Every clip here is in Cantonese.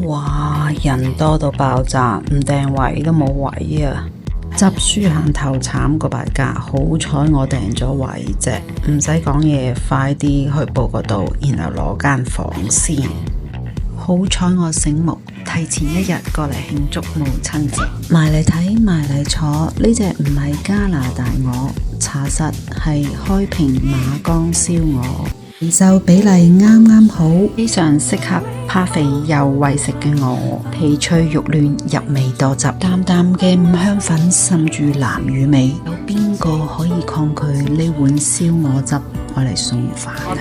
哇，人多到爆炸，唔訂位都冇位啊！執輸行頭慘過敗家，好彩我訂咗位啫，唔使講嘢，快啲去報個到，然後攞間房先。好彩我醒目，提前一日過嚟慶祝母親節。埋嚟睇，埋嚟坐，呢隻唔係加拿大鵝，查實係開平馬崗燒鵝，肥瘦比例啱啱好，非常適合怕肥又為食嘅我。皮脆肉嫩，入味多汁，淡淡嘅五香粉滲住南乳味，有邊個可以抗拒呢碗燒鵝汁愛嚟送飯啊？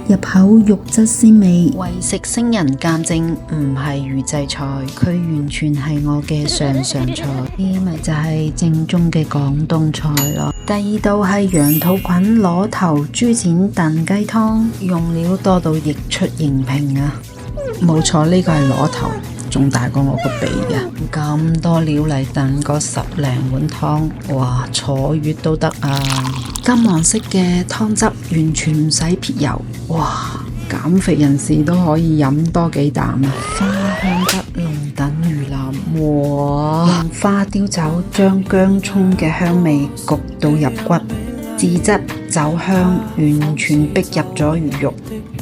入口肉質鮮美，為食星人鑑證，唔係預製菜，佢完全係我嘅上菜。呢咪就係正宗嘅廣東菜咯。第二道係羊肚菌螺頭豬展燉雞湯，用料多到溢出形屏啊！冇錯，呢個係螺頭，仲大過我個鼻啊！咁多料嚟燉個10零碗湯，哇，坐月都得啊！金黃色嘅湯汁完全唔使撇油，哇！減肥人士都可以飲多幾啖啊！花香得龍躉魚腩，哇！用花雕酒將薑葱嘅香味焗到入骨，自質酒香完全逼入咗魚肉，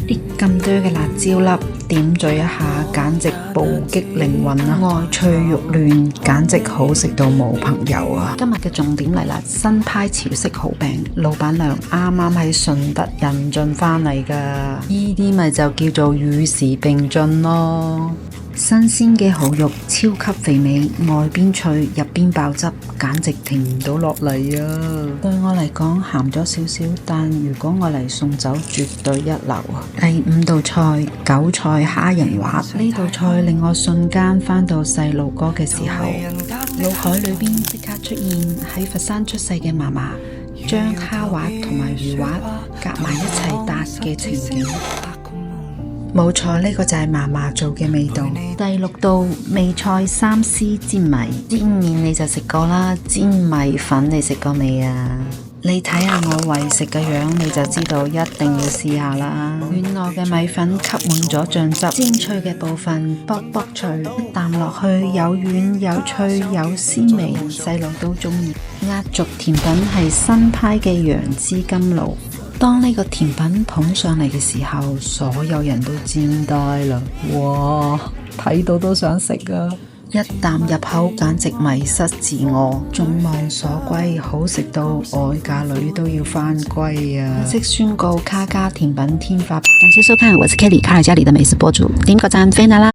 啲咁多嘅辣椒粒點綴一下，簡直暴擊靈魂啊！外脆肉嫩，簡直好食到冇朋友啊！今日嘅重點嚟啦，新派潮式蠔餅，老闆娘啱啱喺順德引進翻嚟噶，呢啲咪就叫做與時並進咯。新鮮嘅蠔肉超級肥美，外邊脆，入邊爆汁，簡直停唔到落嚟啊！對我嚟講鹹咗少少，但如果我嚟送酒，絕對一流啊！第5道菜，韭菜蝦仁滑，呢道菜令我瞬間翻到細路哥嘅時候，腦海裏邊即刻出現喺佛山出世嘅嫲嫲，將蝦滑同埋魚滑夾埋一齊搭嘅情景。冇錯，呢個就係嫲嫲做嘅味道。第6道味菜三絲煎米，煎麵你就食過啦，煎米粉你食過未啊？你睇下我為食嘅樣，你就知道一定要試下啦。軟糯嘅米粉吸滿咗醬汁，煎脆嘅部分卜卜脆，一啖落去有軟有脆有鮮味，細路都中意。壓軸甜品係新派嘅楊枝甘露。當呢個甜品捧上嚟嘅時候，所有人都驚呆啦！哇，睇到都想食啊！一啖入口簡直迷失自我，眾望所歸，好食到外嫁女都要返歸啊！正式宣告卡卡甜品天花板。感謝收看，我是 Kelly 卡爾家裏的美食博主，點個讚飛啦啦！